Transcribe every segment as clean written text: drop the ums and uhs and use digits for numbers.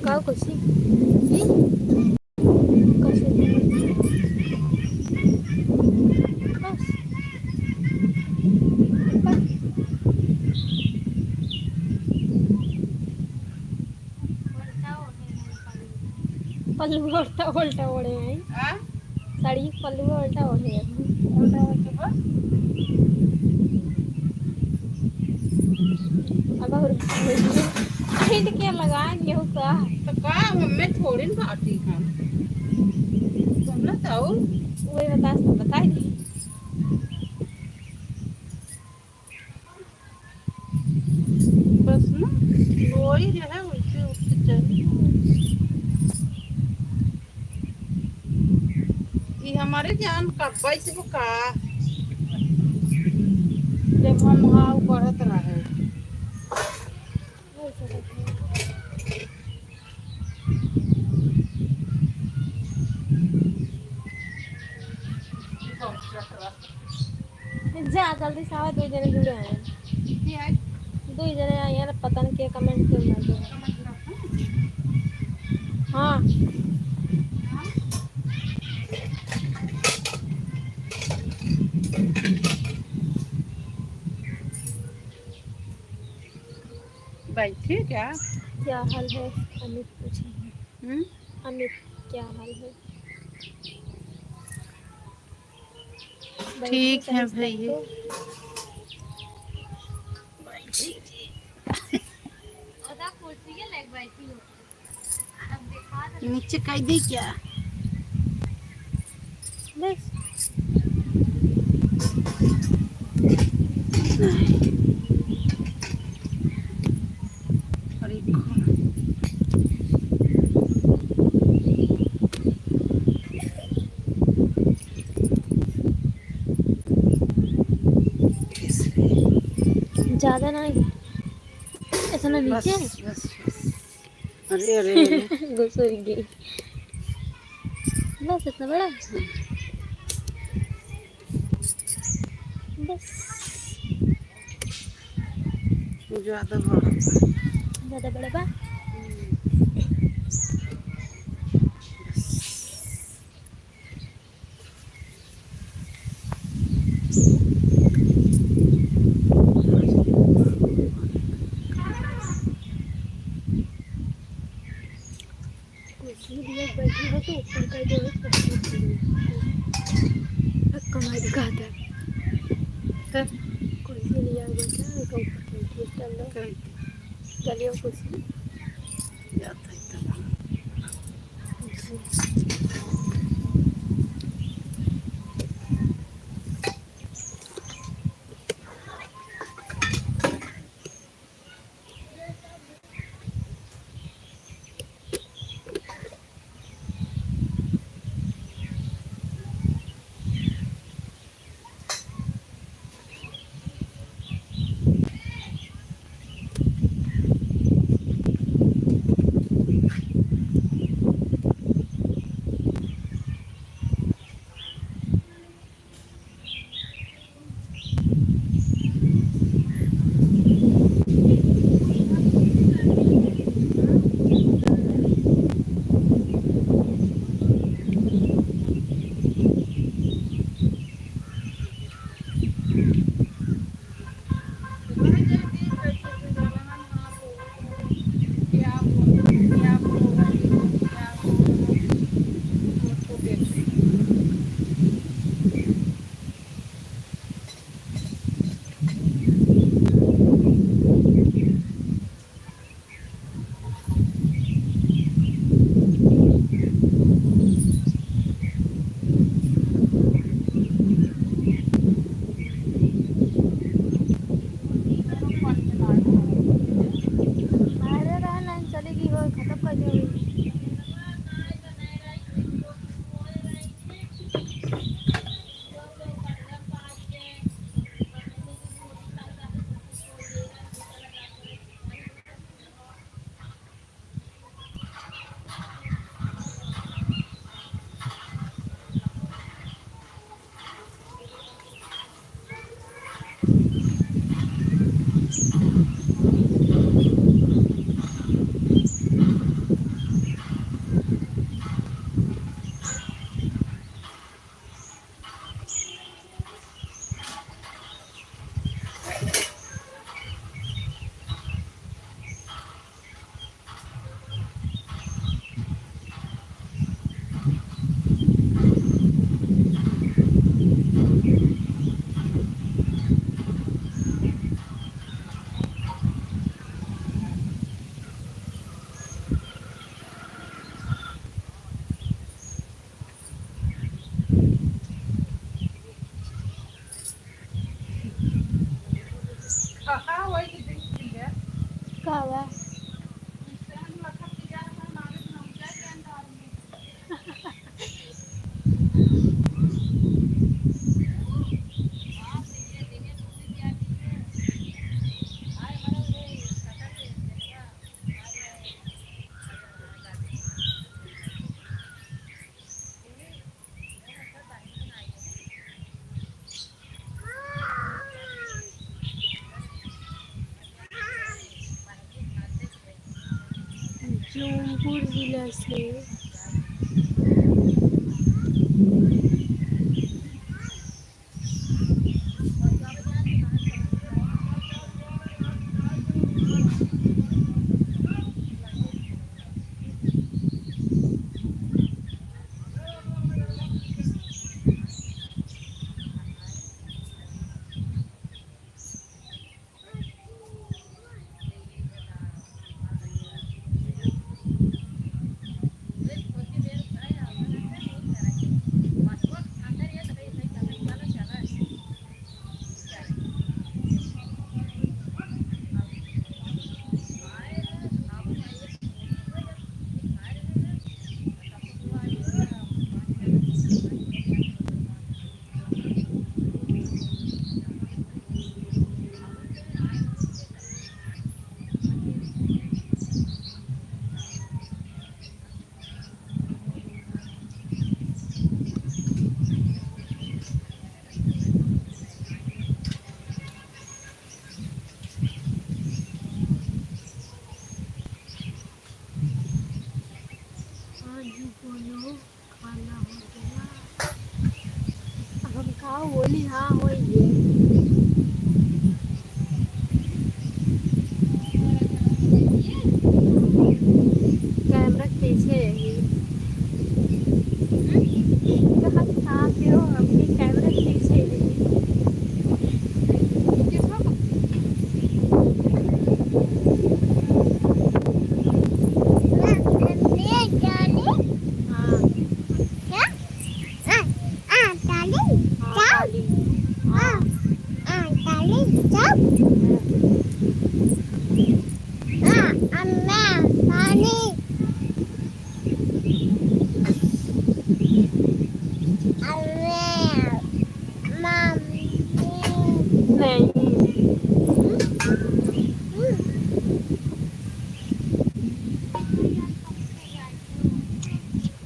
Kau kursi. Kursi. Bos. पल्लू उल्टा उल्टा ओढ़े हैं साड़ी पल्लू उल्टा ओढ़े हैं अब और हिंड के लगाएंगे उसका तो का हमें थोड़ी ना आती हम तुमने तो वही बता दी बस ना वही जो है उसे उससे चली ये हमारे जान कब्बा से वो का जब हम वहाँ बढ़त रहे जा जल्दी से आओ 2 जने जुड़े हैं 2 जने आए यार पता नहीं क्या कमेंट क्यों मार दिया हाँ बैठी क्या हाल है अमित पूछे अमित क्या हाल है ठीक है भैया नीचे कह दी क्या बस ज्यादा नहीं ऐसा ना नीचे बस अरे अरे घुसर गई बस इतना बड़ा बस ज़्यादा बड़ा बा बैठी हो तो ऊपर का जो कमाई दिखाता है कुर्सी लिया बैठा है ऊपर बैठी चलिए कुर्सी जाता है Aha, why did this thing there? कावा जौनपुर जिला से बोलो खाना हो गया हम कहा बोली हाँ हो ये कैमरा पीछे है कहाँ कहाँ पे हो अपने कैमरा पीछे है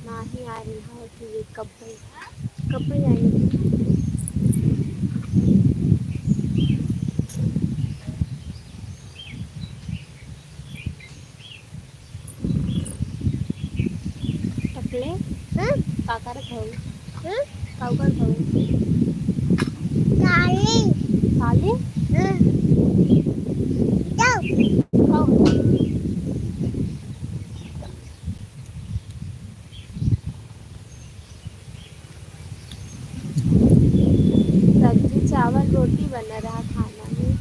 नहीं आ रही है कि ये कब आएंगे टकले काका रखाऊ काका रखाऊ साले सब्जी चावल रोटी बना रहा खाना में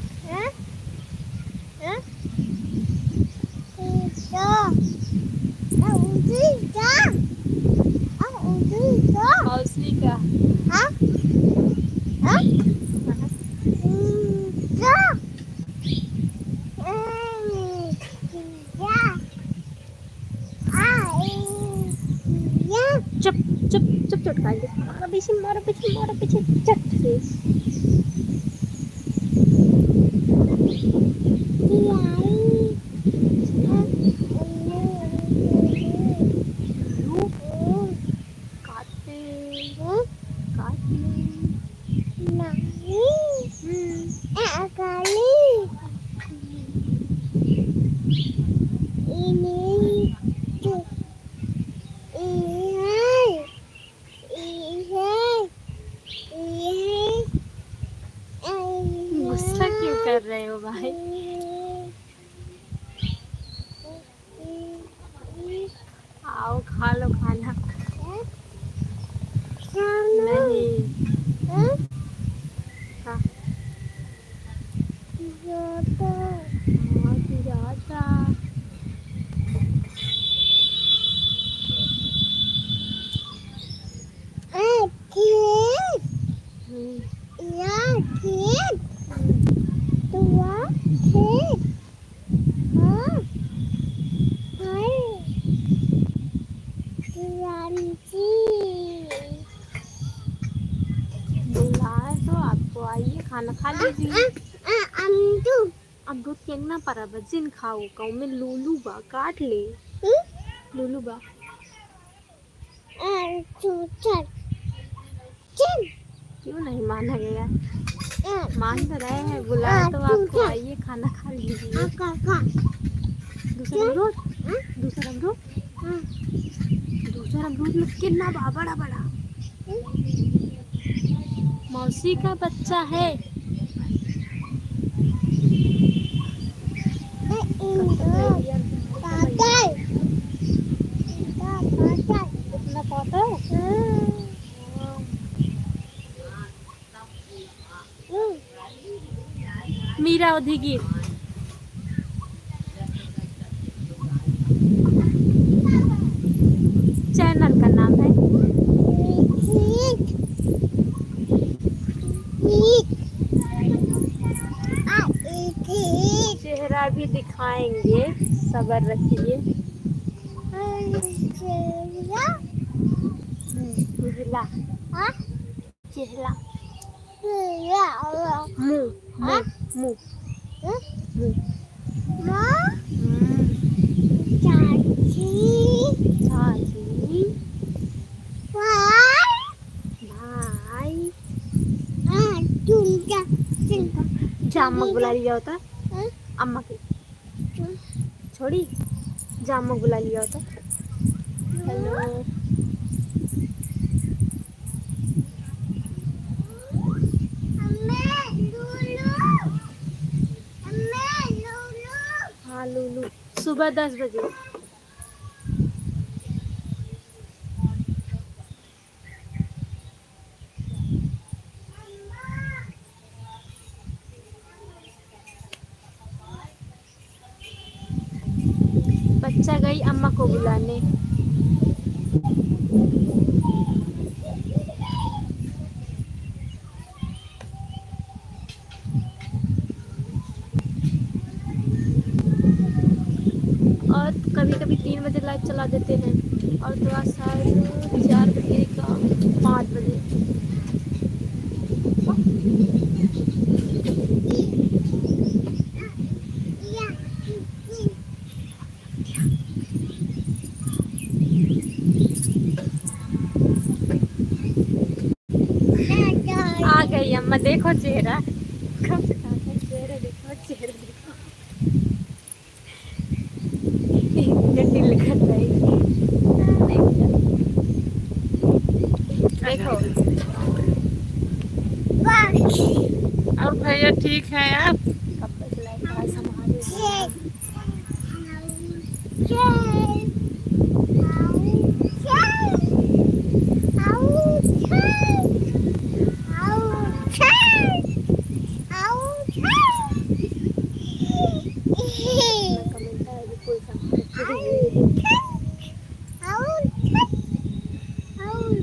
हौसली का चुप चुप चुप चटकाएंगे, मारो पीछे चट से। काटते काटने गुस्सा क्यों कर रहे हो भाई? आओ खा लो खाना। नहीं हाँ जाता। बुलाए तो आपको आइए खाना खा लीजिए। अमरूद केंगना परा बजिन खाओ कहूँ में लूलू बा काट ले। लूलू बा क्यों नहीं माना गया? मान तो रहे हैं, बुलाए तो आपको आइए खाना खा लीजिए। दूसरा अमरूद दूसरा अमरूद में कितना बड़ा बड़ा मौसी का बच्चा है। कितना पाता मीरा उधिगिर चैनल का नाम है। चेहरा भी दिखाएंगे, सब्र रखिए। चेहरा चेहरा मुंह मुंह मुंह चाची भाई जामक बुला लिया होता अम्मा के छोड़ी जामक बुला लिया होता। हेलो हाँ लूलू सुबह 10 बजे। बच्चा गई अम्मा को बुलाने। और कभी कभी 3 बजे लाइव चला देते हैं और तो आज शायद 4 बजे का 5 बजे। आ गई अम्मा, देखो चेहरा कब से कहा था, चेहरा देखो चेहरा देखो। दिल कर रही देखो। और भैया ठीक है यार? कब तक लाइट संभाले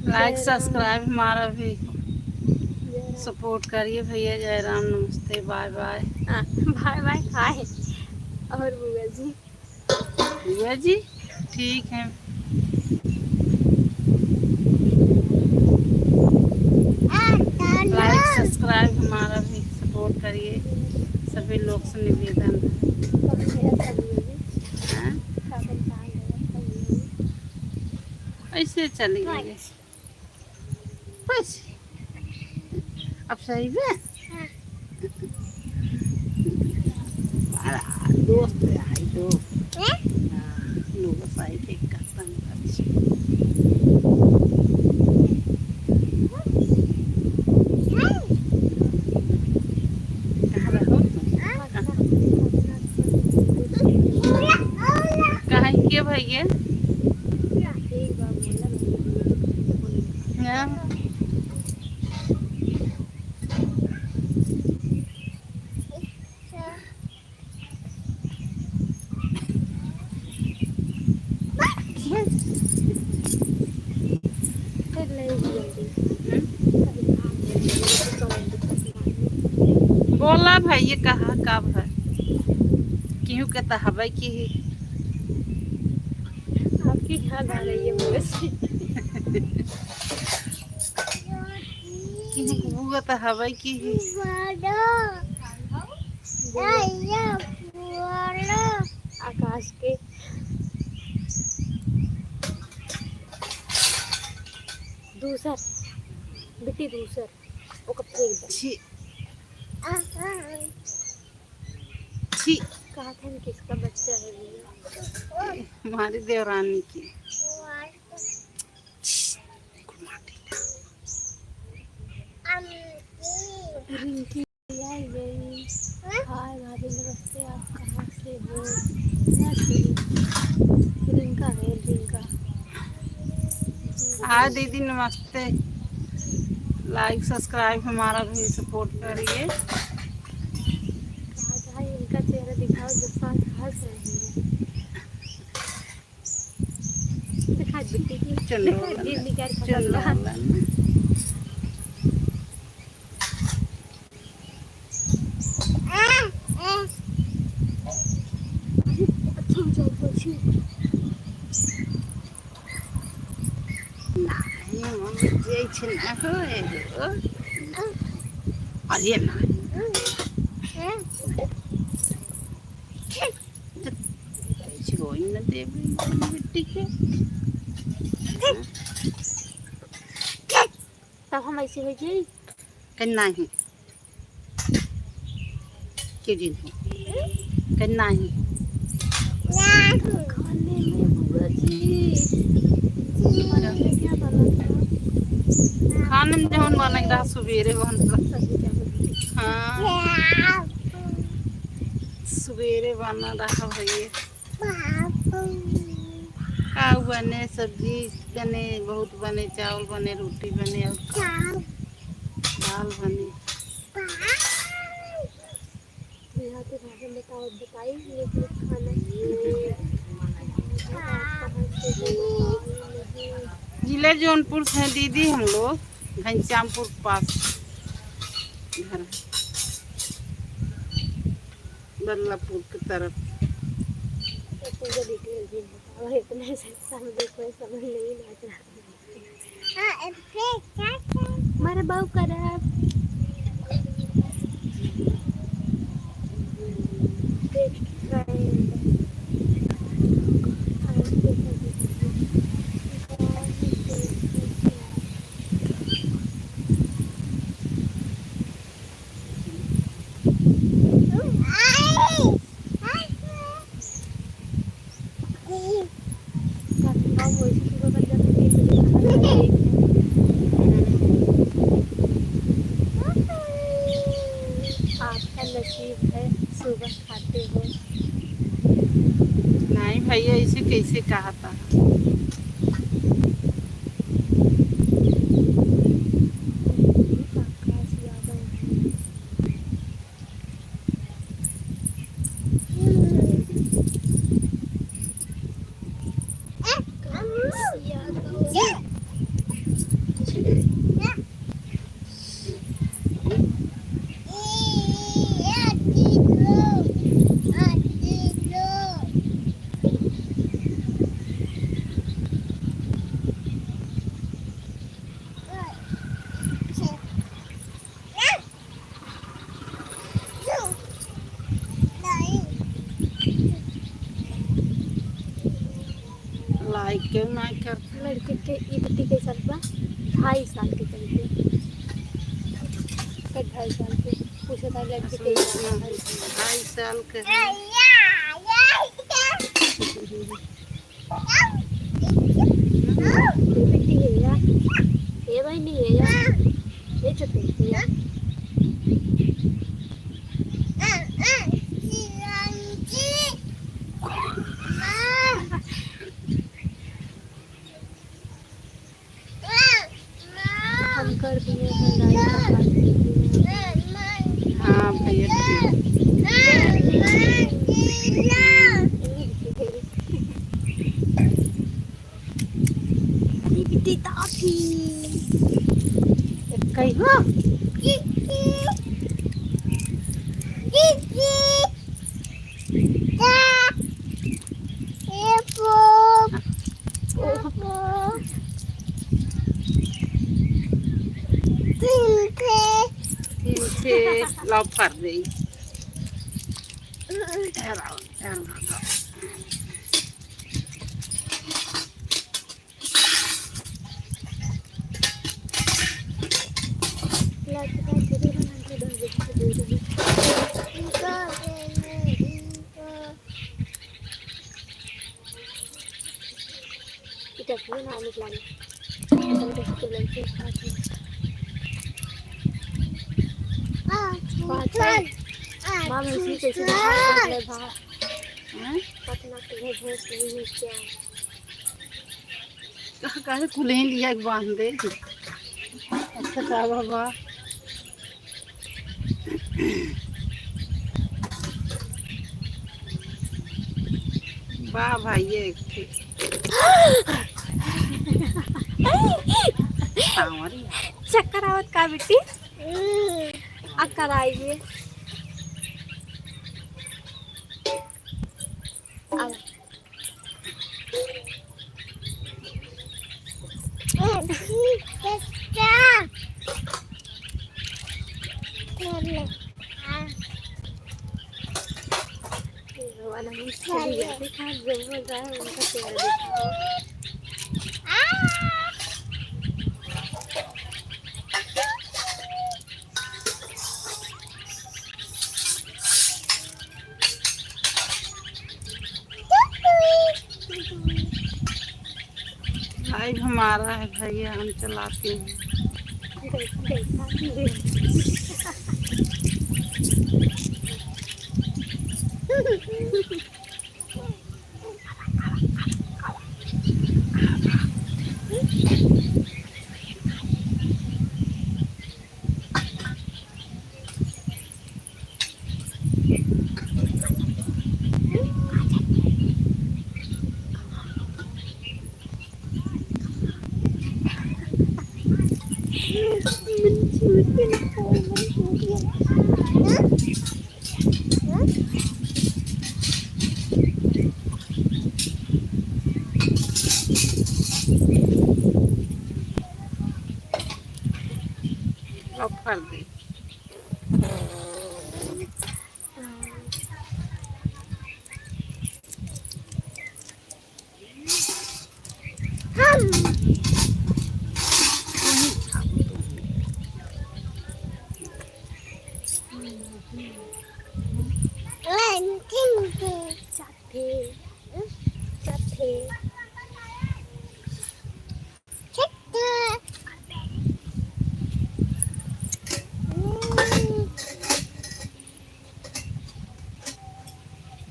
लाइक सब्सक्राइब हमारा भी सपोर्ट करिए भैया। जयराम नमस्ते bye bye. Bye bye hi. और बुआ जी ठीक है। निवेदन है। ऐसे चली गई बस। अब सही है। दोस्त आई तो लोग साई देख करता कहाँ रहो कहाँ के भैया बोला भैया कहाँ कब है क्यों कहता हवा की आपकी याद आ रही है मुझे। क्यों कहता हवा की आकाश के दूसर बेटी दूसर वो कब फेंक दे। छी छी कहा था ना किसका बच्चा है ये। हमारी देवरानी की रिंकी आई गई। हाय भाभी नमस्ते, आप कहाँ से हो। रिंका है रिंका। हाँ दीदी नमस्ते। लाइक सब्सक्राइब हमारा भी सपोर्ट करिए। कहा इनका चेहरा दिखाओ जो साथ हंस रही है। दिखा बेटी की चलो दीदी क्या चलो अरे ना बेटी के तब हम ऐसे हो जाए करना ही क्यों दिन हो करना ही खाने में बुआ जी क्या बना था। खाने में जौन बना रहा सवेरे बना हाँ सवेरे बना रहा भैया खाऊ बने सब्जी बने बहुत बने चावल बने रोटी बने और दाल बने। यहाँ के भाषण बताई लेकिन खाना जिले जौनपुर से दीदी हम लोग घनश्यामपुर पास घर बदलापुर की तरफ। पूरा डिटेल भी बताओ इतने से कोई समझ नहीं आता। हमारे बहू करा आपका नसीब है सुबह खाते हो। नहीं भैया इसे कैसे कहा था। क्यों नहीं करते? लड़के के ई बेटी के साल बा 2.5 साल के चलते 2.5 साल के पूछे था लड़के के इसमें 2.5 साल के हैं। ये बेटी है यार ये भाई नहीं है यार ये छोटे है यार हम कर दिए हैं हाँ भैया बेटी ताती कहीं हो lau phật đi माँ मछली कैसे भाग ले भाग हैं पतना के भैंस नहीं क्या कहाँ कहाँ कुलें लिया बांध दे अच्छा था बाबा वाह भाई ये चक्कर आवत का बेटी अक्कर आइए वाला मुश्किल है देखा जब मजा है उनका प्यार देखा भाई हमारा है भैया हम चलाते हैं lau phật đi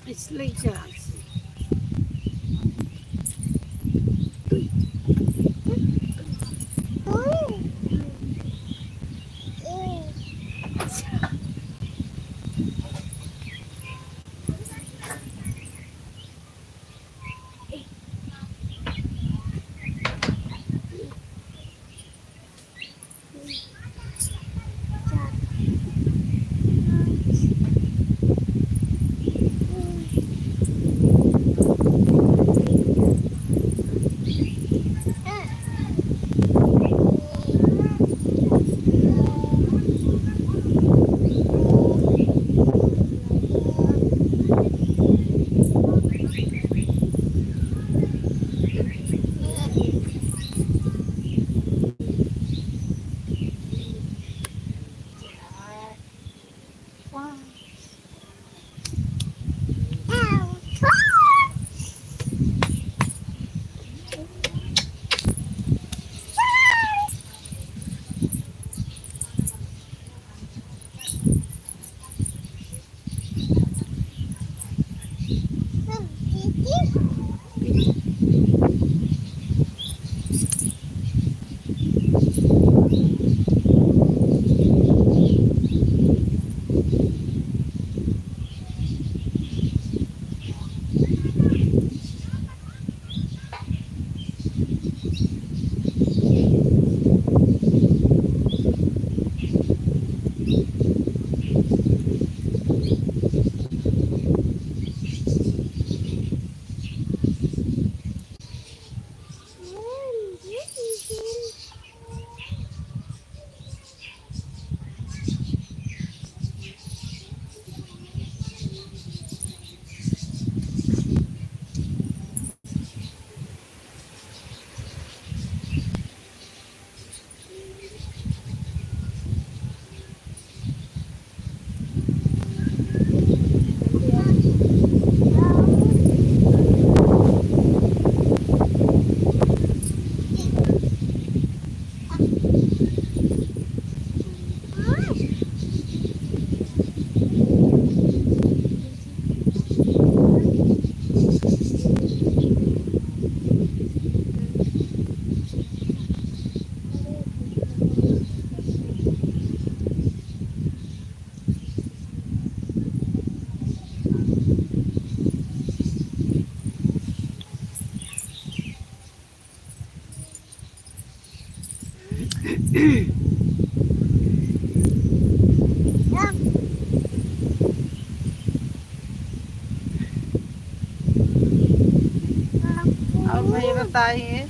इसलिए जहाज पता ही है।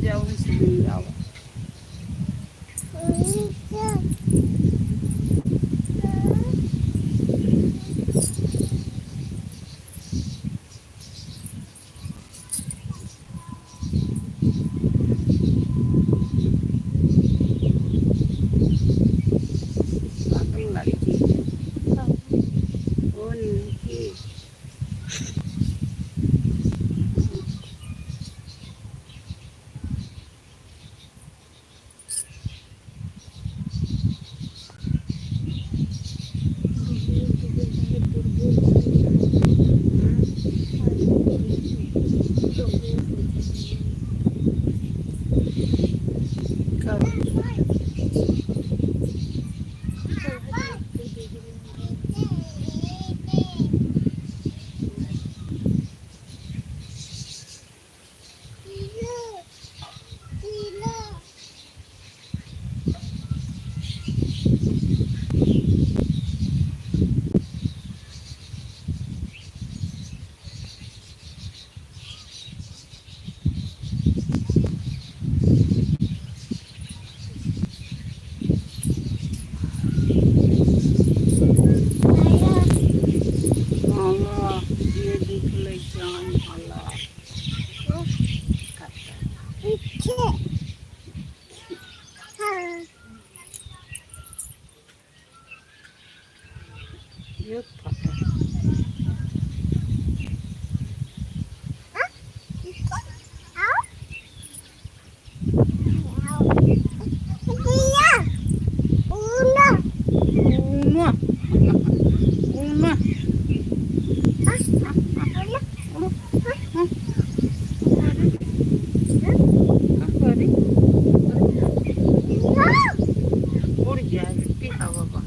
जाओ इसलिए जाओ। पागल लड़की वो नहीं। ये देख ले जान वाला ये फटा Uma. Uma. उड़ जाए हवा बा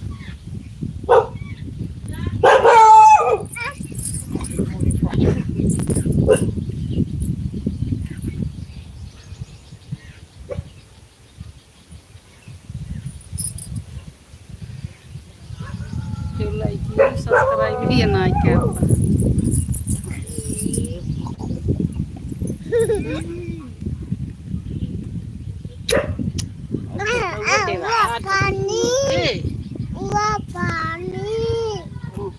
जो लाइक सब्सक्राइब भी ना क्या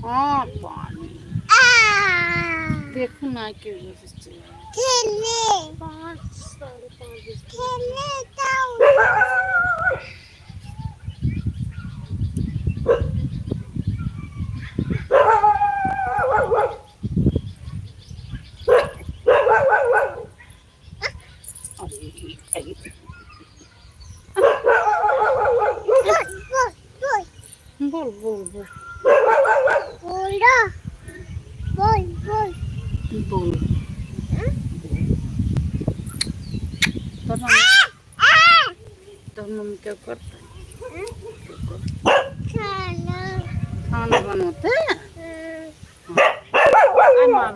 हाँ पानी देखो ना क्यों चला 5 साढ़े 5 बोल बोल बोल बोल तो मम्मी क्या करते खाना बनाते मार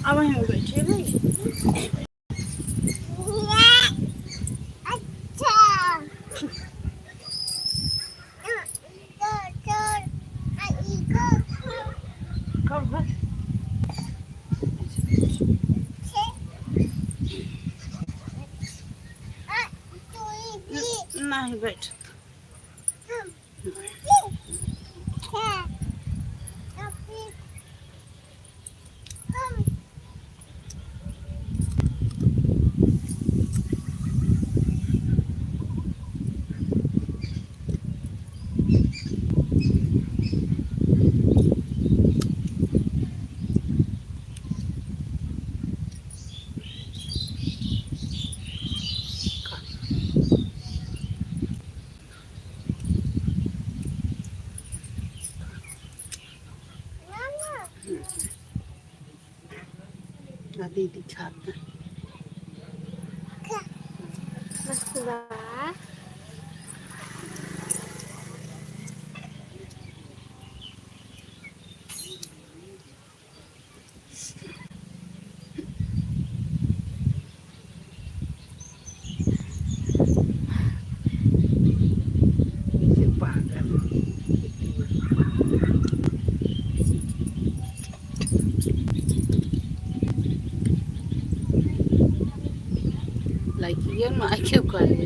अब हम बैठे भाई। कब है? नहीं बैठ। दीदी खाते हैं। वाह ये पागल लाइक ये ना क्यों करे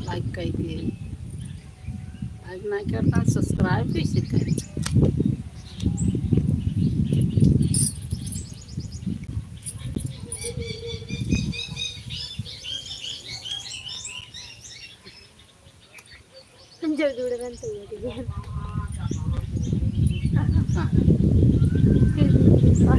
लाइक करिए लाइक ना करता सब्सक्राइब कैसे करें जब जुड़ेगा तो ये दिया हाँ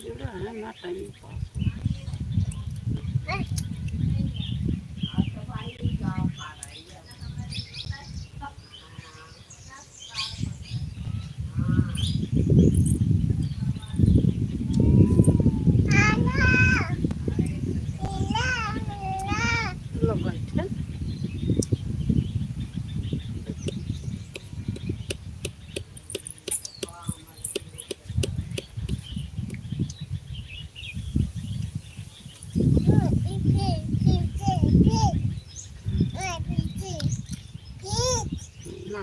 जुड़ा है ना टाइम पास लोग बैठे ना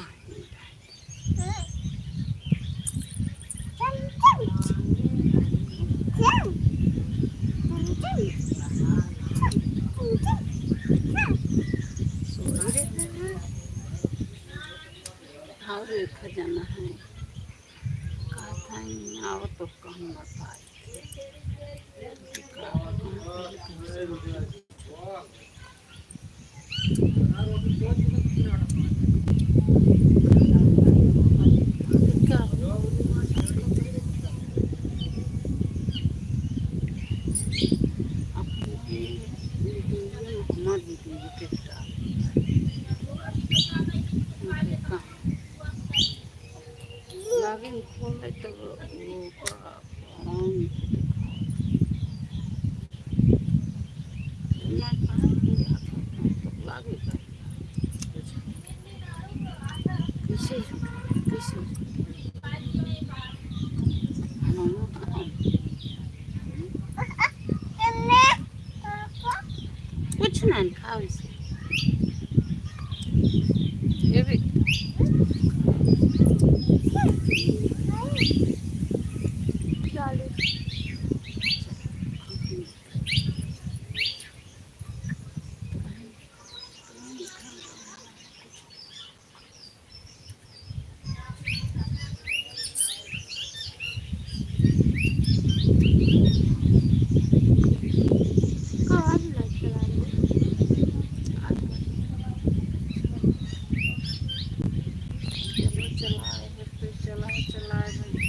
और एक खजाना है कहा था आओ तो कम बताए lagi mulai terluka lagi कुछ ना खाओ इसे ये भी चलाए चलाए चलाए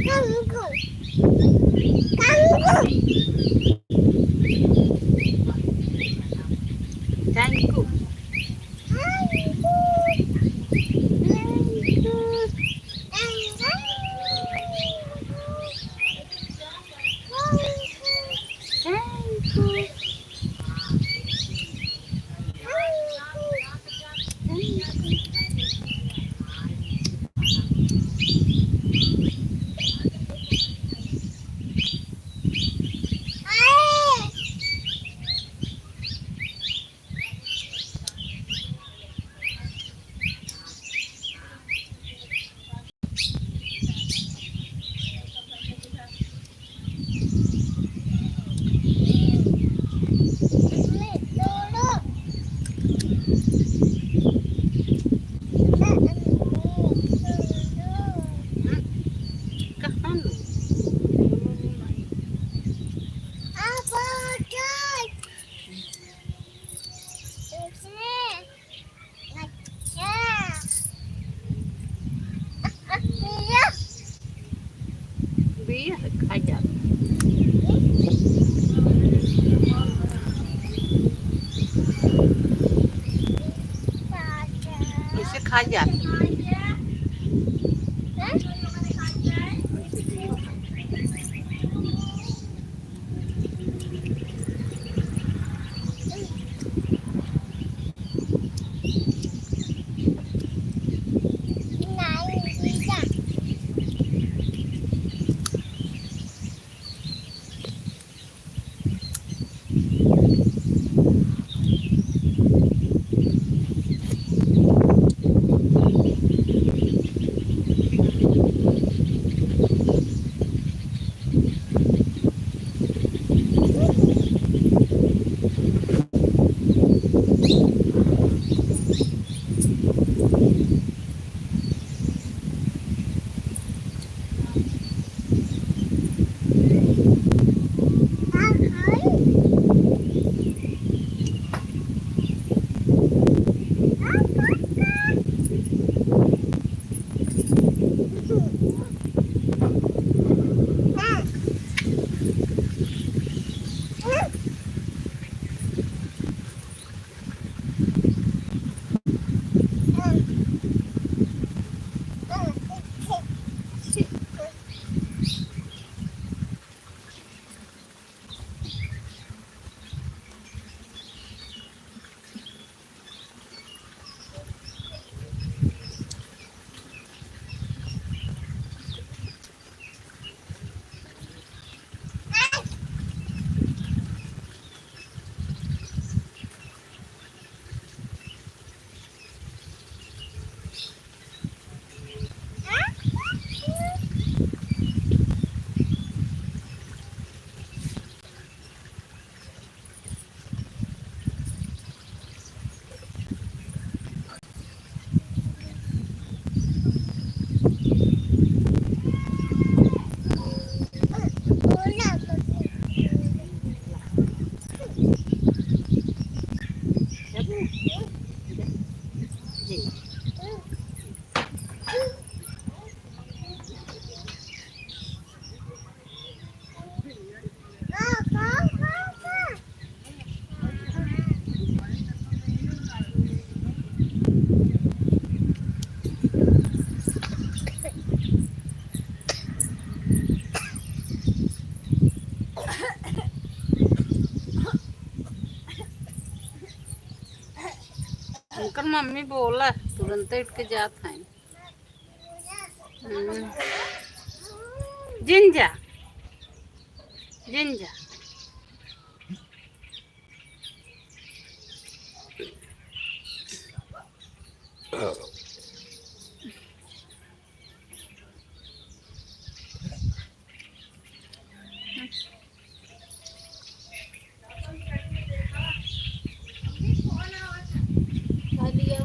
थैंक यू। कहाँ लो? बिया खा जा। इसे खा जा। उनकर मम्मी बोला तुरंत उठ के जात है। जिंजा जिंजा खा लिया।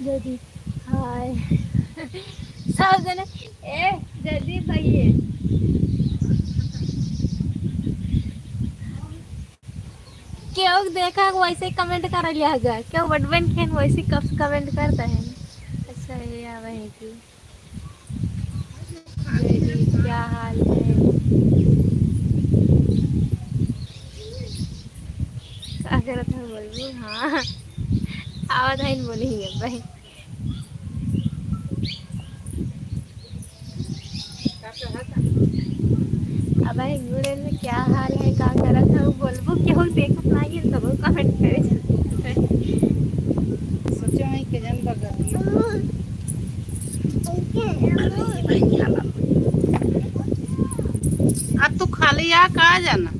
जल्दी हाय सब जने ए जल्दी भाइये क्यों देखा वैसे कमेंट कर लिया गया क्यों बटवन खेन वैसे कब कमेंट करता है अच्छा ये आ वही थी क्या हाल है अगर था बोलूँ हाँ आवाज है बोलेंगे भाई अब भाई गुड़े में क्या हाल है क्या कर रहा था वो बोलबो क्यों देखो ना ये सब कमेंट करे सोचा है कि जन बगल अब तू खाली आ कहाँ जाना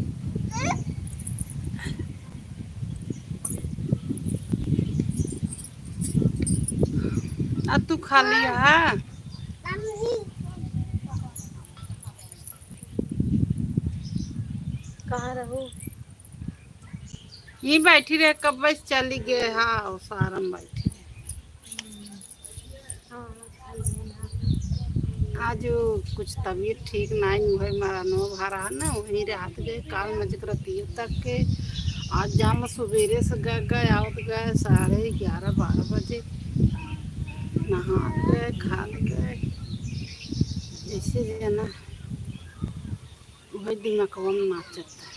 अब तू खाली आ कहाँ रहूँ ये बैठी रहे कब बस चली गए हाँ सारम बैठी हाँ आज कुछ तबीयत ठीक नहीं हुई मारा नो भरा ना वहीं रात गए काल मजक रती तक के आज हम सवेरे से गए आवत गए 11:30-12 बजे, नहा गए खा गए, ऐसे जना वही दिमाग में नाचता है।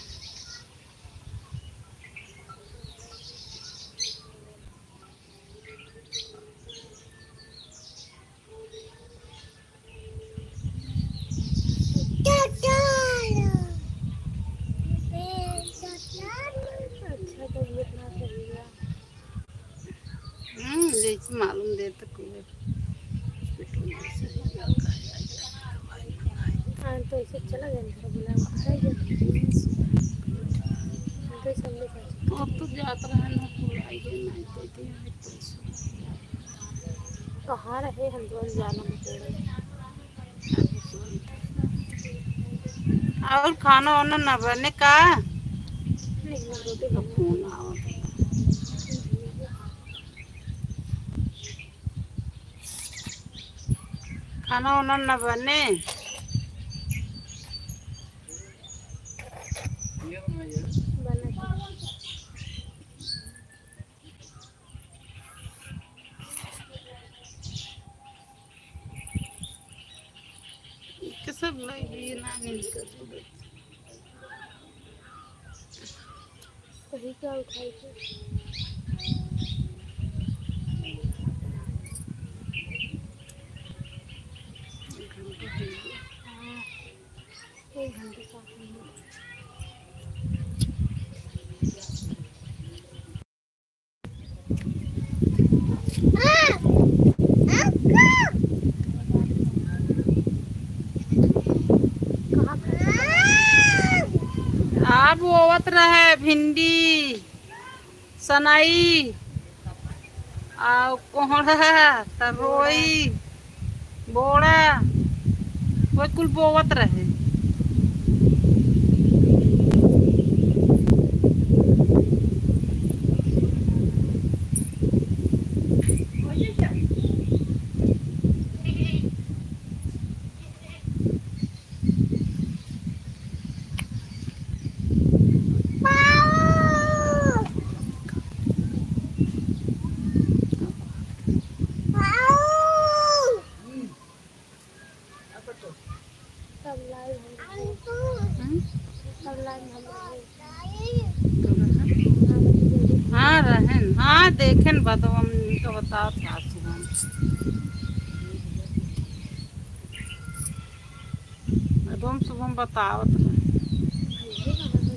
अच्छा तबीयत ना सही है। जैसे मालूम देता कोई हॉस्पिटल में सही लड़का है, दवाई मंगाई। हाँ तो ऐसे चला गया था बोला उठाई गया तो समझे था। अब तो जाता रहे ना बुलाई है नहीं देते हैं पैसे। कहाँ रहे हम दोनों जाना मकोड़ा। और खाना वाना न बने का नहीं मैं रोटी तो बना फोन आवत है। खाना वाना न बने बना के सब लगी ना मिल कर वही क्या उठाई थी। हाँ 1 घंटे साथ में कहाँ आप बोवत रहे भिंडी सनाई आ कोहड़ा तरोई बोड़ा वो कुल बोवत रहे। सब लाइव हम सब लाइव हम हाँ रहन हाँ देखें बदम तो बताओ था सुबह तुम सुबह बतावत रहे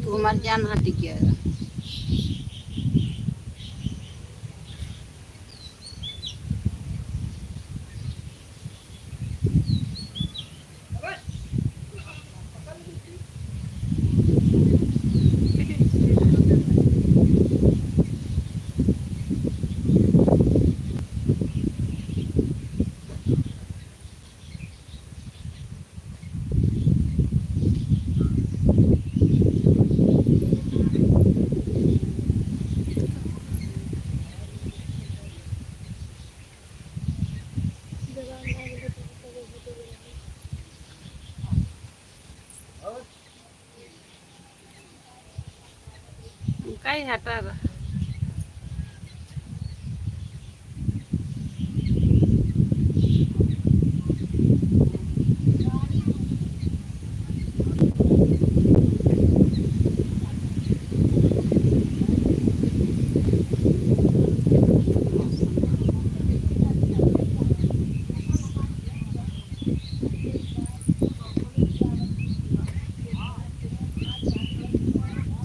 तू हमार जान हटी क्या है। कई हटा रहा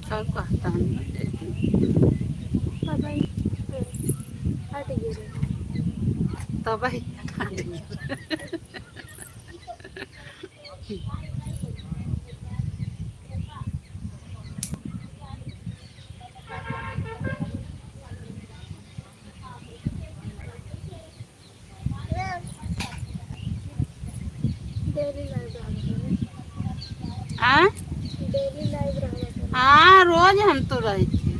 सब कहता तब हट गए तब ही हट गया। डेली लाइव हाँ डेली लाइव रहना हाँ रोज हम तो रहे थे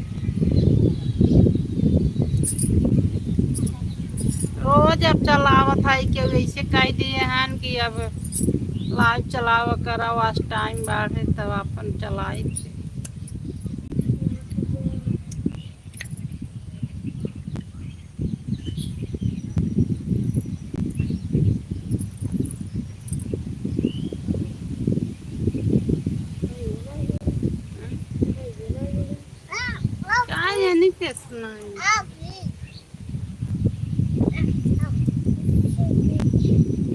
रोज अब चलावत है कि वैसे कह दिए हैं कि अब लाइव चलाव करा आज टाइम बाढ़े तब अपन चलाई थे। नहीं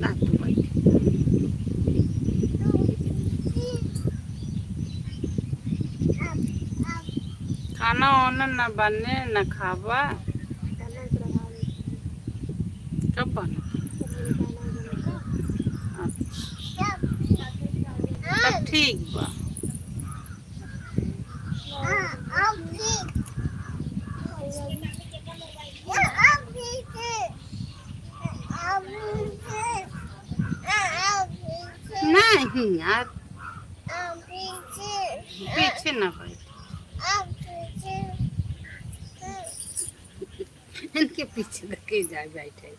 ना तू बैठ। खाना वाना न बने न खावा। कब बना? तब ठीक बा। नहीं आज पीछे न बैठ। इनके पीछे लगे जा बैठे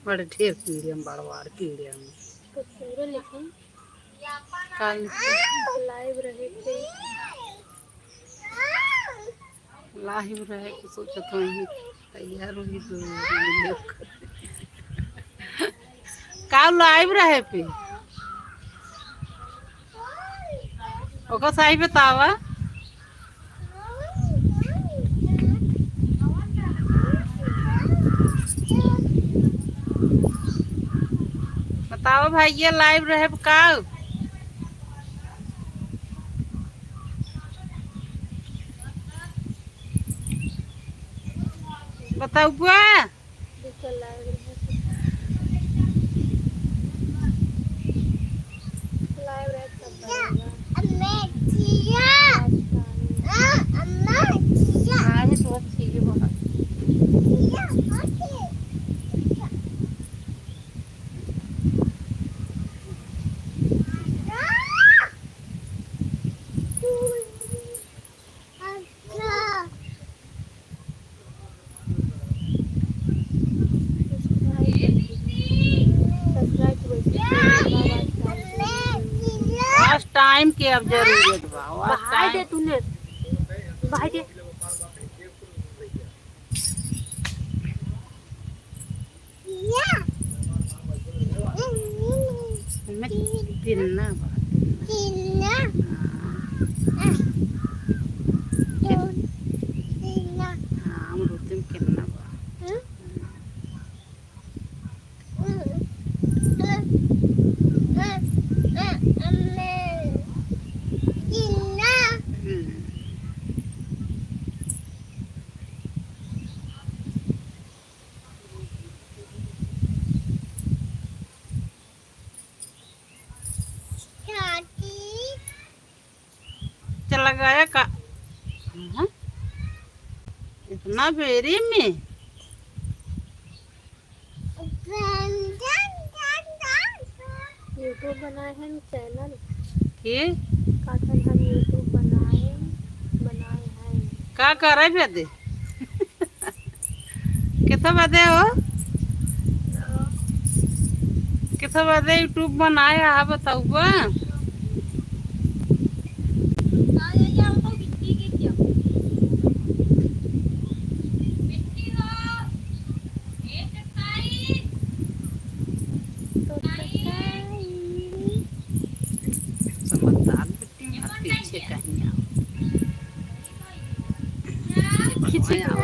बड़े ढेर कीड़े में बड़वार कीड़े में तो पूरे लेकिन कल लाइव रहे थे लाइव रहे तो सोचत हूँ तैयार हुई तो का लाइव रहे पे ओका सही बतावा। बताओ भाई ये लाइव रहे का बताओ बुआ। लाइव रहे तब आगे तो अच्छी है बहुत। टाइम के अब जरूरत बा बाहर दे तूने बाहर दे मैं किन्ना बा हाँ अमृत में किन्ना बा चला गया का हाँ? इतना बेरी में यूट्यूब बनाए हैं चैनल के काठन हम यूट्यूब बनाए हैं का करे बदे कितना बदे हो कितना बदे यूट्यूब बनाया है बताओ बा। समझदार बेटी में पीछे कहीं आओ पीछे आओ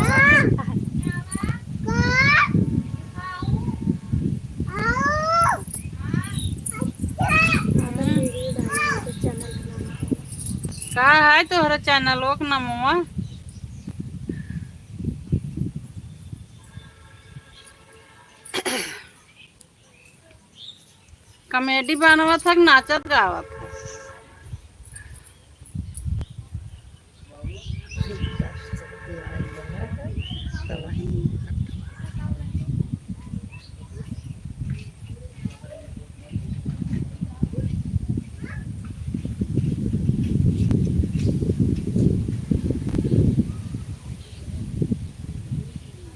का है तोहरा चैनल ओक नमवा कॉमेडी बनवत था नाचत गावत था।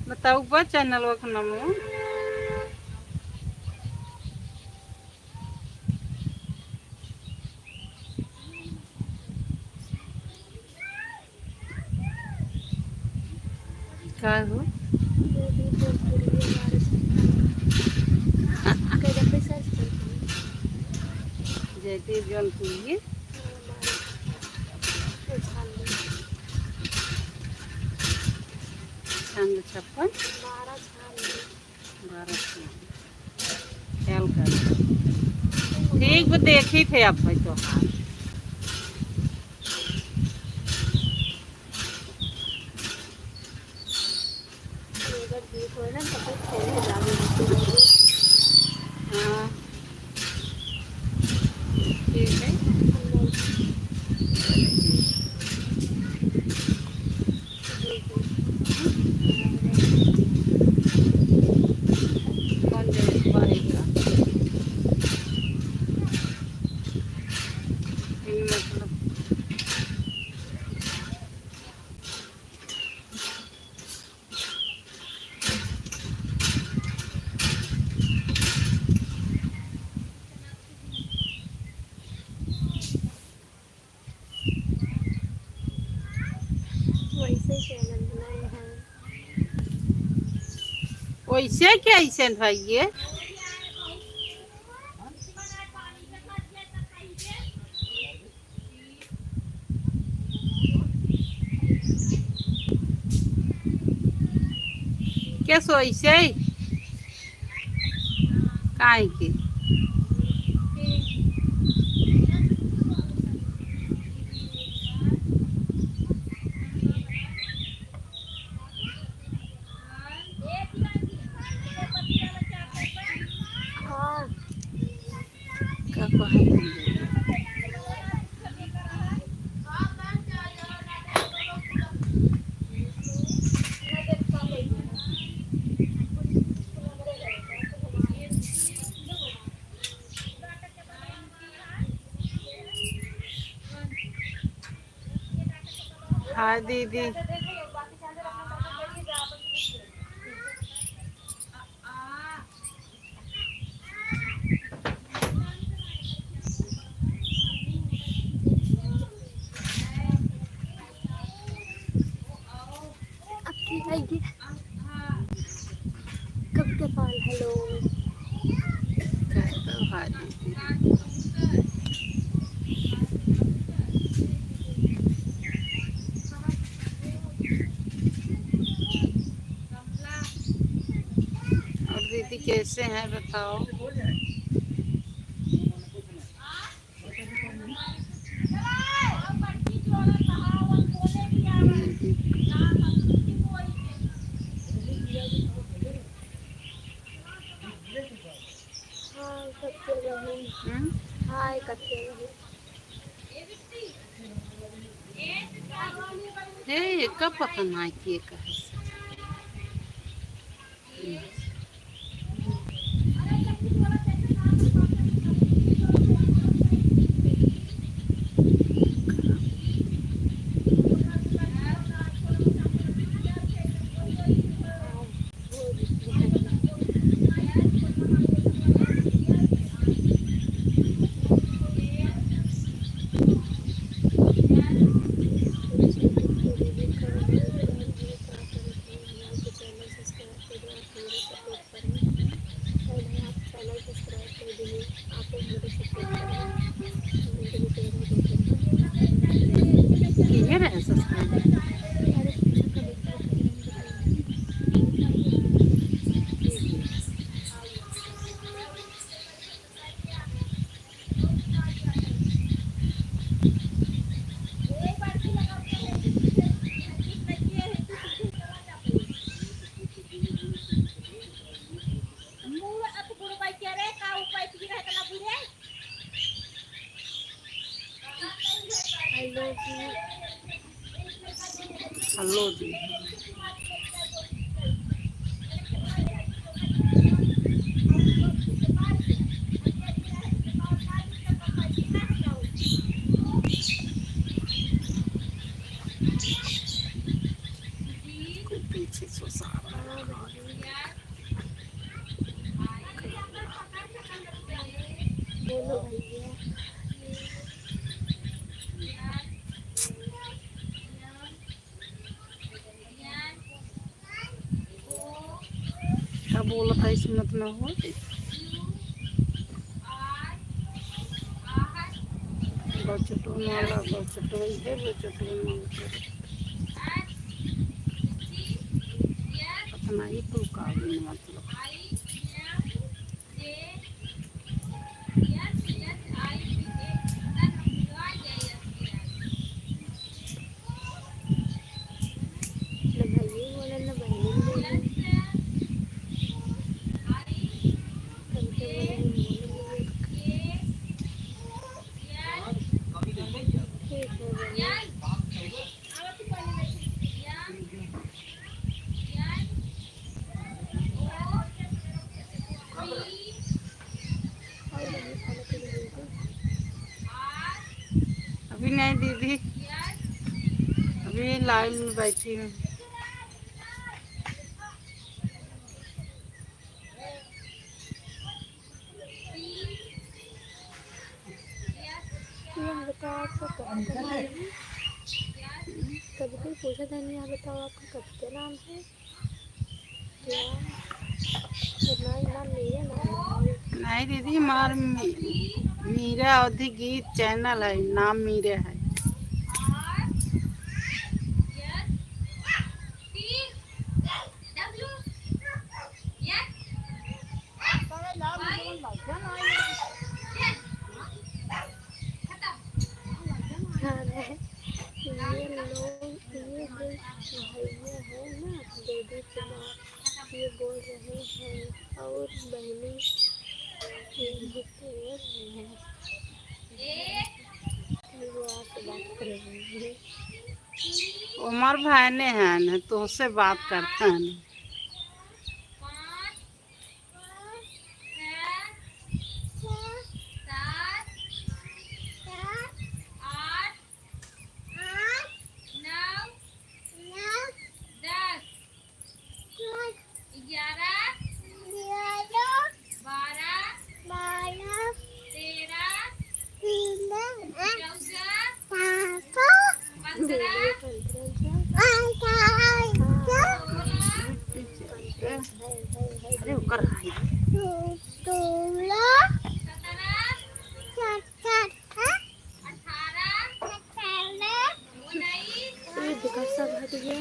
बताओ बा चैनल ओक नमवा का हो जैसे जौनपुर छप्पन 12 छान 12 ख्याल कर ठीक वो देखी थे अब भाई तो हाँ अगर जीत हो ना तो फिर खेलने जाओगे हाँ ठीक है कौन जगह पाएगा इन मतलब वैसे चैनल बनाए हैं वैसे क्या ऐसे भाई ये क्या सो ऐसे काहे की हाँ का कहत हाँ दीदी अब की आएगी कब के पाल हेलो कहता हाँ दीदी और दीदी कैसे हैं बताओ हाँ कच्चे रही हम्म? हाँ कच्चे रही हे कब पता ना किए कहे किए रहे सब्सक्राइब हेलो जी हेलो जी कोई पीछे सुसा रहा है। बोलो भैया क्या बोला था इसमें मतलब हो बचटो नाला बचटो है बचटो नाला नहीं पुकारे मतलब ना भाई बोले ना बहनी बोले, कभी तो बोले ठीक है बोले। और बहनी खाना के लिए दीदी अभी नहीं दीदी, अभी लाइन में बैठी हूँ। ये बताओ आपका कब का नाम है? कभी कोई पूछा था नहीं, आप बताओ आपका कब का नाम है क्या? इतना नाम मेरा नाम है। नहीं दीदी, हमार मीरा अवधि गीत चैनल है, नाम मीरा है। हाँ है। ये लोग ये जो भैया है ना बेबी कुमार, ये बोल रहे हैं और बहनी ये भी बोल रहे हैं, वो आपसे बात कर रहे हैं। उमर भाई ने है न तो उससे बात करता है न। वीडियो कॉन्फ्रेंस है अरे ओकर हाय ये दिखा सब हट गया,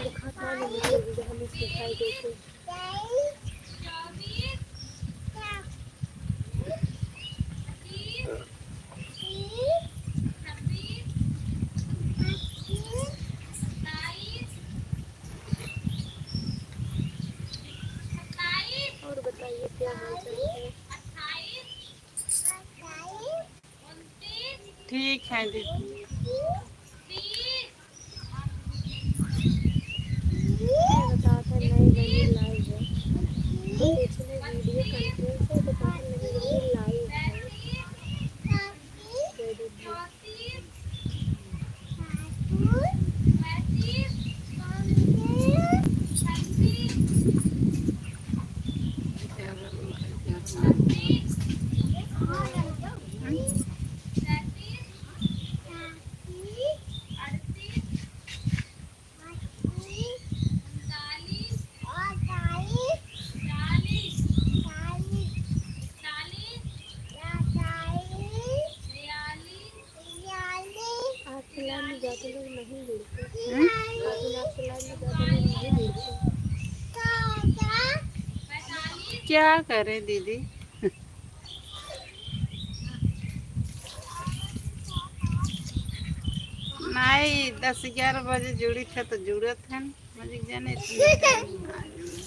दिखा था नहीं मुझे वीडियो हमें दिखाई देती। और बताइए क्या हाल चाल है? ठीक है दीदी। मैं बता था नई बनी लाइव है, पिछले वीडियो कॉन्फ्रेंस से बता था नई बनी लाइव है। आपके लाइव में ज़्यादा लोग नहीं जुड़ते, आपके लाइव में ज़्यादा लोग नहीं जुड़ते। क्या करे दीदी। नहीं 10-11 बजे जुड़ी थे तो जुड़े थे न। मुझे जाने इतने टाइम ना जुड़े।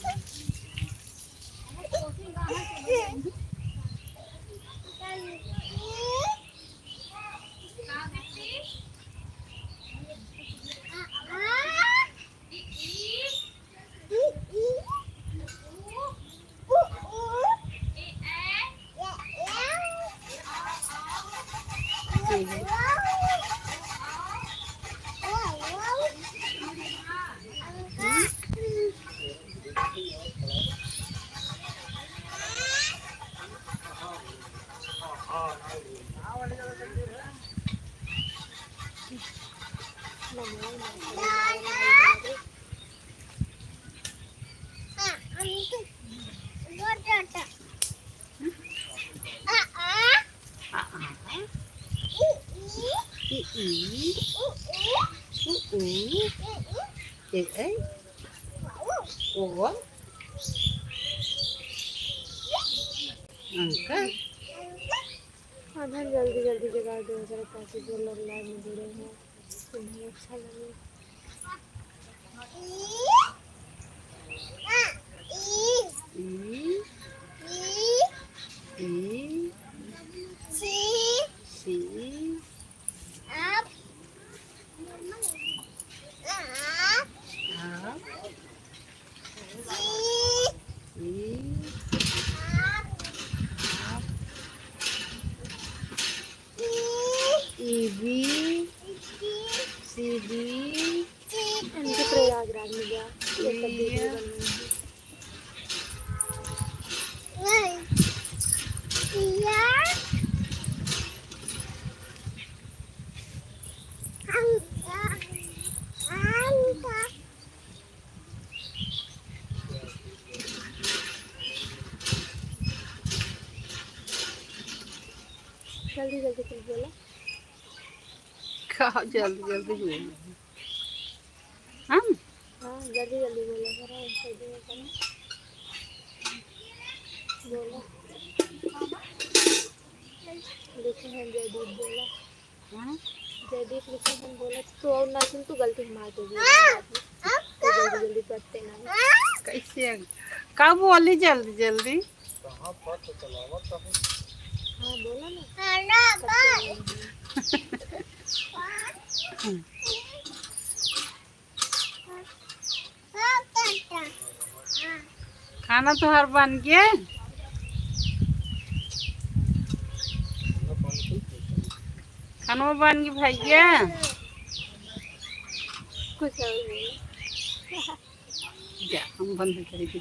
ए ए ओ अंकल आधा जल्दी जल्दी जगा दो जरा ताकि जो लोग लाइन में जुड़े हैं उन्हें अच्छा लगे। ई ई सी आप ई बी सी डी इनके प्रयागराज में गया ये सब वीडियो बननी है। जल्दी जल्दी कुछ बोला। कहा जल्दी जल्दी बोलो हम हाँ जल्दी जल्दी बोला जरा ऐसे दे करना बोला। लिखे हैं जयदीप बोला। हाँ? जयदीप लिखे हैं बोला तो और ना सुन तू गलती से मार दोगी तो जल्दी जल्दी पढ़ते ना। कैसे कब बोली जल्दी जल्दी हाँ बोला ना। खाना तो हर बन गया खाना बन गया भैया कुछ और बोला। जा हम बंद करेंगे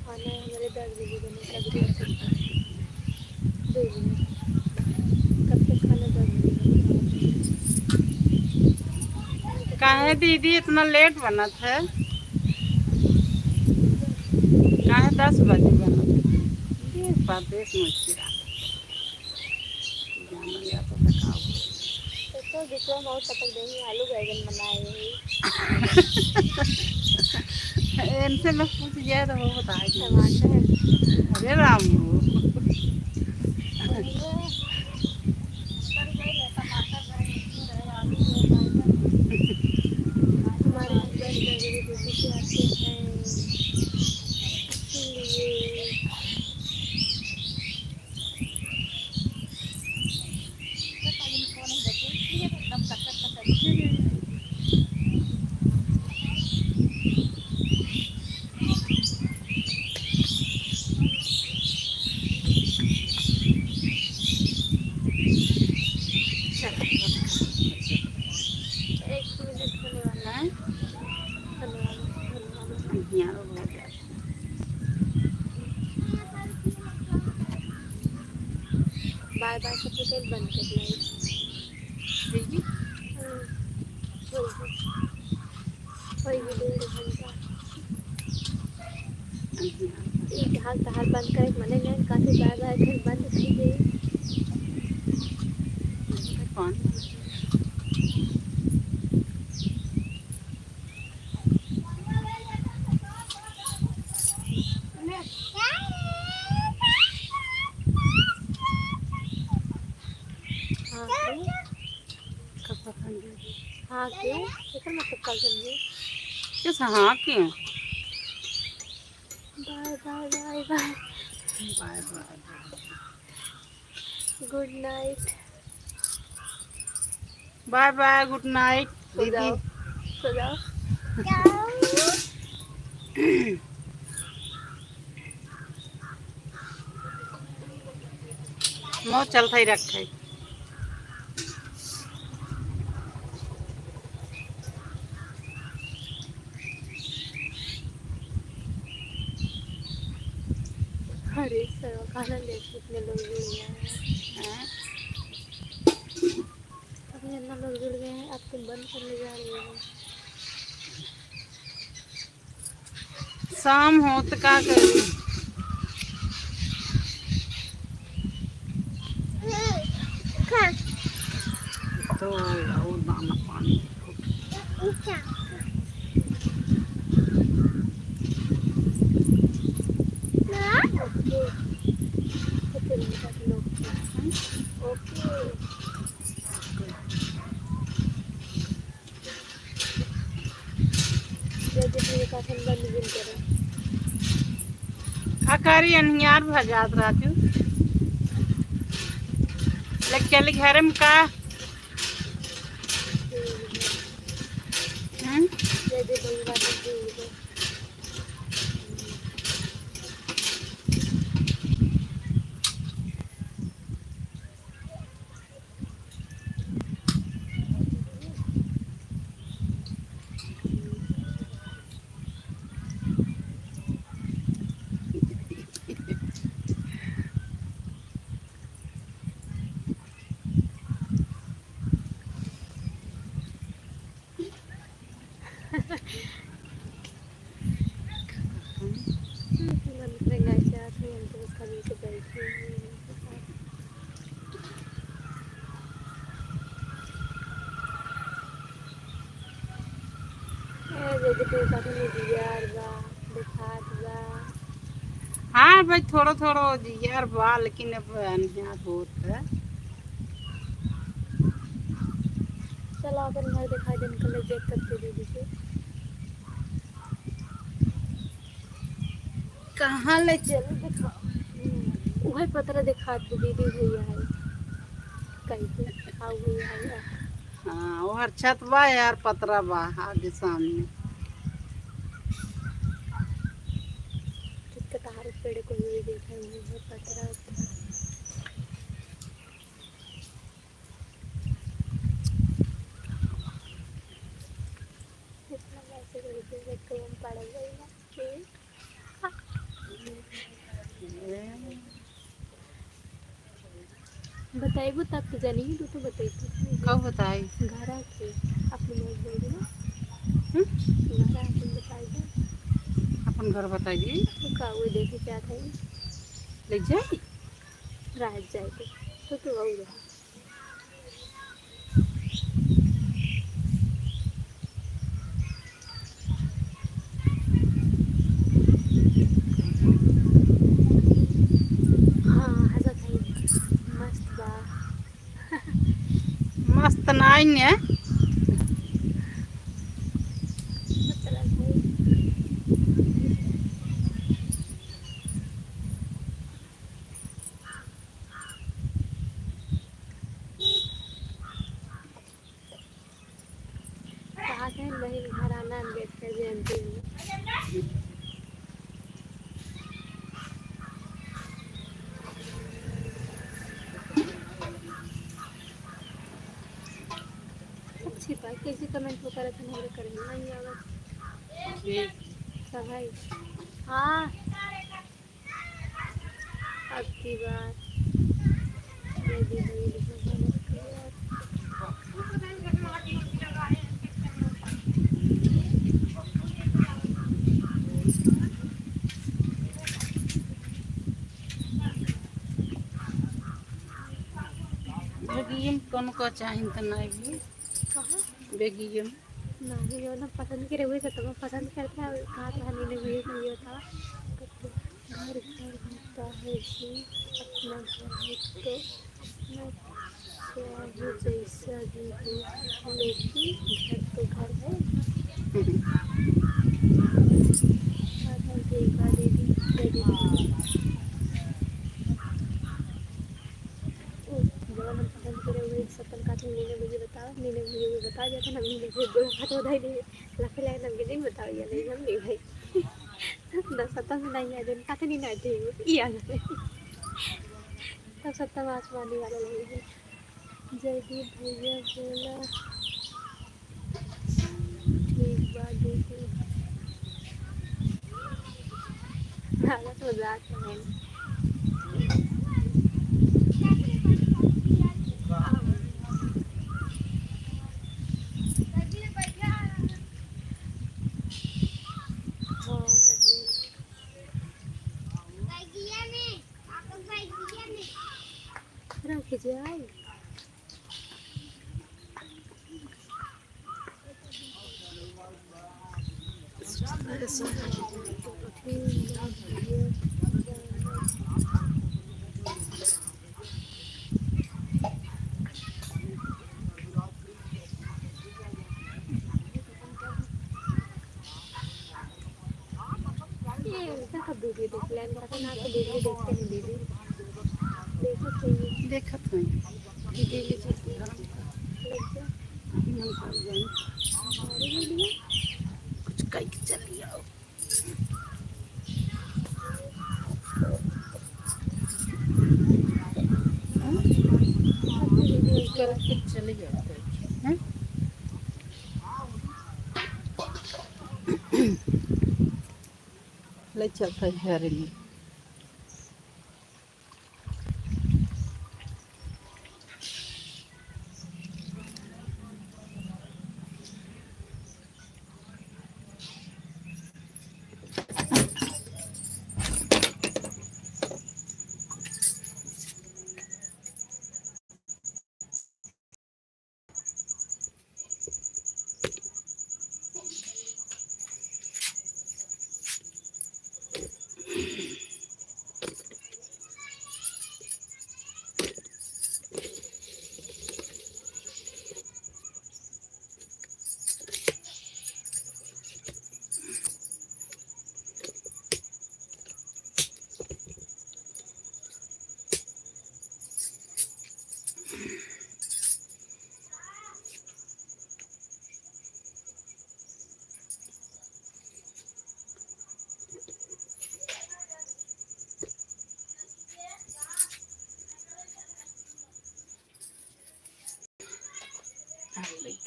खाना हमारे 10 बजे बने कब तक 2 बजे कब तक खाना 10 बजे बनेगा। काहे दीदी इतना लेट बना था काहे 10 बजे बना था देख पाते मुझसे जाना या तो दिखाओ तो दूसरा बहुत टपक देंगे आलू बैंगन बनाए इनसे मैं पूछ गया तो वो बताएगी टमाटर अरे राम हमारे हस्बैंड मेरे ड्यूटी से आते हैं इसीलिए बाय बाय सबसे पहले बंद कर वही 1.5 घंटा एक हाल तहाल बंद करे मने नहीं काफी बाय बाय फिर बंद कर दे कौन हाँ क्यों इतना मतलब कल समझे किस हाँ क्यों bye bye bye bye bye bye good night bye bye good night सो जाओ मो चलता ही रखे अरे सर खाना ले कितने लोग जुड़ गए हैं अभी इतना लोग जुड़ गए हैं अब तुम बंद करने जा रही हो शाम हो तो क्या करूँ तो वो दाना पानी ओके ओके कथन बंद बिन करो अकारी अनियार भजात राजू लग चली घर में का जय भैया का मन करेगा क्या थे हम तो उसका नीचे बैठे हाँ भाई थोड़ा थोड़ा यार बा लेकिन अब अनियार होत है चलो अपन घर दिखाई दिन कल देख करके दीदी से कहाँ ले चल दिखा वही पत्र दिखा दीदी भैया है कैसे हाँ भैया है हाँ वो हर छत बा यार पतरा बा आगे सामने किसका तार पेड़ को भी देखा है पत्र इतना वैसे करके कौन पड़ गई बताइबो तब तो जानी तो बताइए कब बताई घर आके अपने मोबाइल बोल ना घर आके बताइए अपन घर बताइए तो का वो देखे क्या था ले जाए रात जाए तो वही रहा हाँ हंसा था मस्त बा मस्त नहीं है मतलब है कहा थे वही घर आना अम्बेडकर जयंती में अच्छी बात कैसे कमेंट वगैरह तो नहीं करेंगे नहीं आवा सब भाई हाँ अब की बात दीदी बेगियम कौन को चाहिए तो नहीं भी कहाँ बेगियम नहीं जो ना पसंद करे हुए तो मैं पसंद करता है कहाँ तो हनी ने भी नहीं था घर घर होता है जी अपना घर है तो मैं चाहे जैसा भी हो लेकिन घर तो घर है देखा दीदी जब हम पसंद करे हुए सपन का नीने मुझे बता दिया था ना नीने फिर दो हाथ बधाई नहीं लखे लगे नमके नहीं बताओ या नहीं हम नहीं भाई दस सत्ता में नहीं आ दिन काथे नहीं ना थे ये आ गए तब सत्ता में आसमानी वाला लगे जयदीप भैया बोला ठीक बात देखिए नाला तो मजाक है रख जाए ऐसा ठीक ना भैया जाना। ये ऐसा कब वीडियो देख लें पता ना तो डेली देखते हैं दीदी देखो चाहिए देखा तो ये डेली चलती है लग जा मन कर जाए हमारी वीडियो कुछ कहीं चली आओ सबकी वीडियो कुछ क्या करके चली जाओ हैं? ले चलता है घर में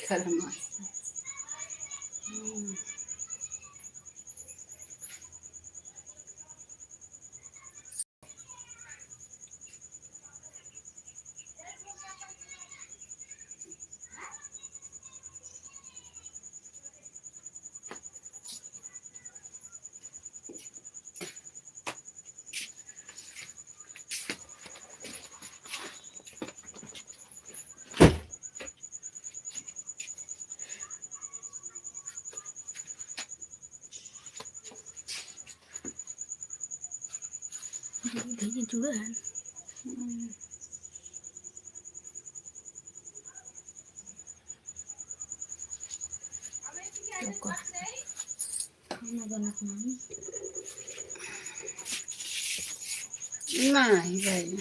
घर में भैया जुड़ा है खाना बनाना नहीं भाई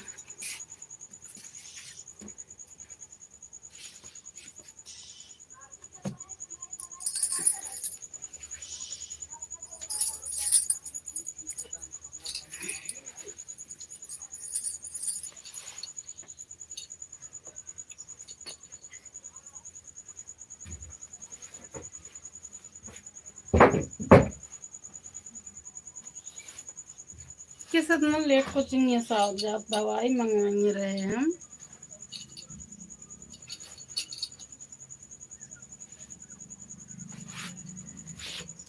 के साथ ना लेट कोचिंग ये साहब जब दवाई मंगाने रहे हम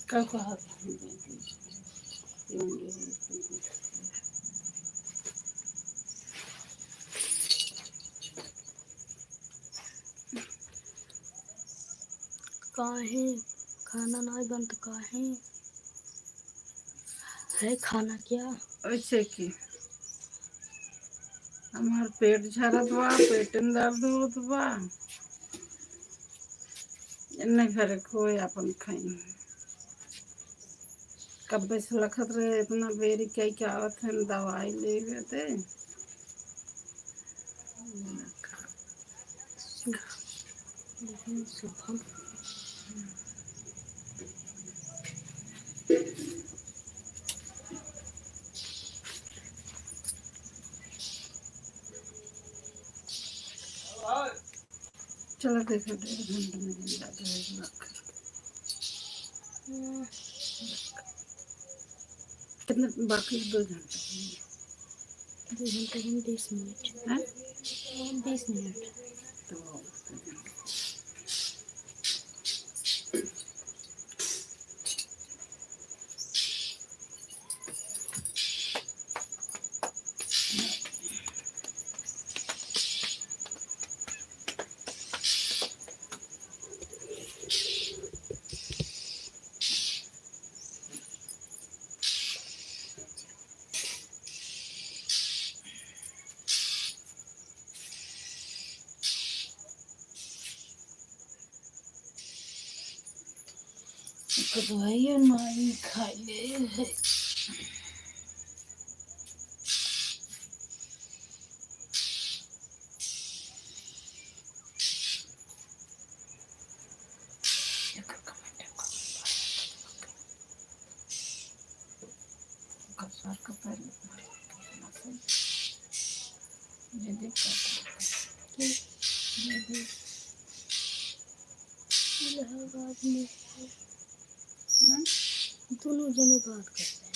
कल कहा काहे खाना नहीं बनता काहे है खाना क्या ऐसे कि हमार पेट झरत बा पेट में दर्द होत बा इन्ने घरे कोई अपन खाई कब्बे से लखत रहे इतना बेरी क्या आवत है दवाई ले लेते शुभम चलो देखो 1.5 घंटे में जिंदा रहेगा कितने बाकी 2 घंटे 2 घंटे में 20 मिनट हैं 20 मिनट तो दवाइयो नहीं खाइले है। इलाहाबाद में दोनों जने बात करते हैं।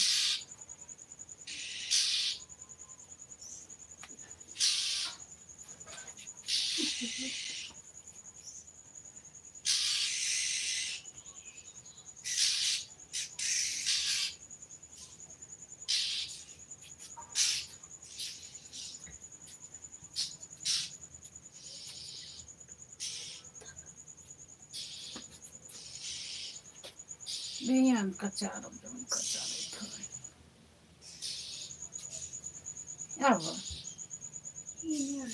Biyan kaçarım ben kaçarım. Yavrum. Yeah.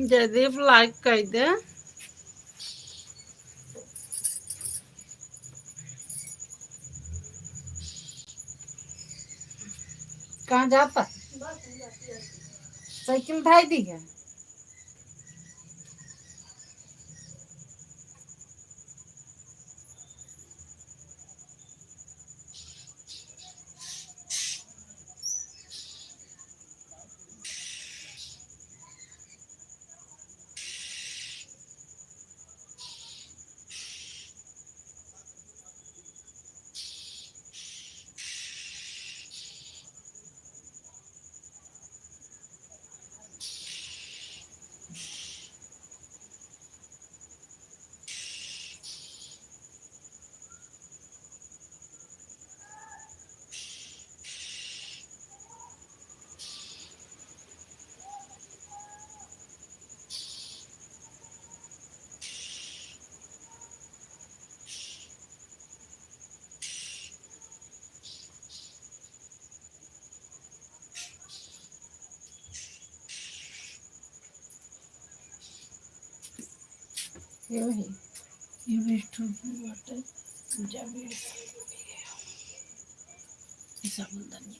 Jaydeep like कर दे। कहाँ जाता? साइकिल ढाई दी है। ये भी वाटर जावे समुद्र में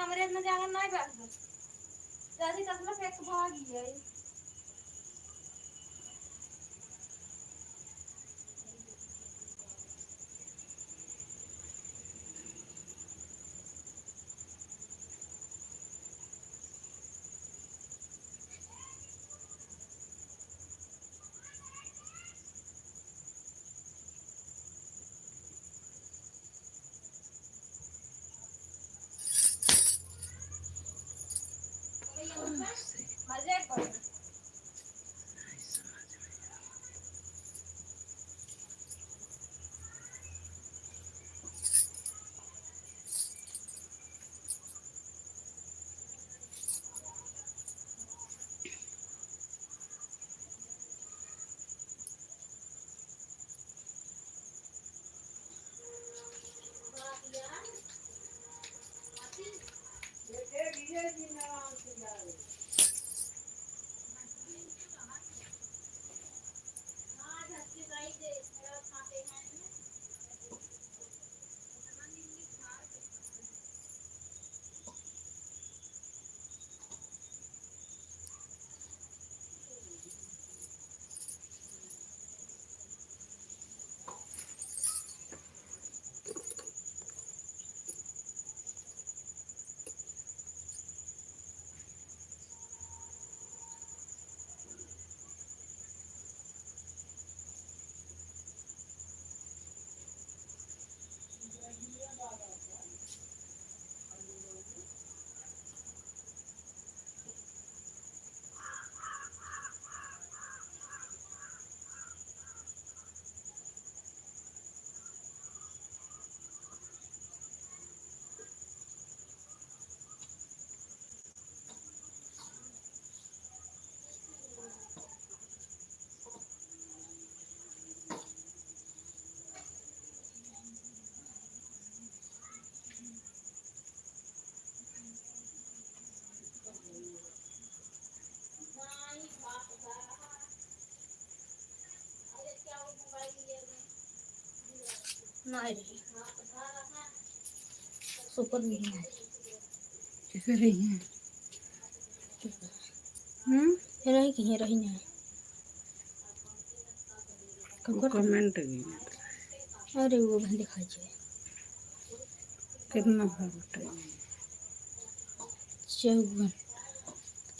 अंग्रेज में जाकर नहीं बैठ जल्दी तक फेंक भाग गई मजे कर नाही रे सुपर नहीं है कर रही हैं ये नहीं कि ये रही है कमेंट अरे वो बहन दिखाई छे कितना है 54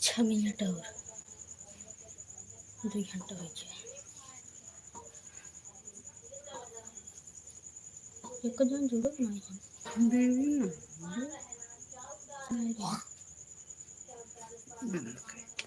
6 मिनट और 2 घंटा हो छे एक जन जुड़ो नहीं है देवी ना नहीं रे बंद कर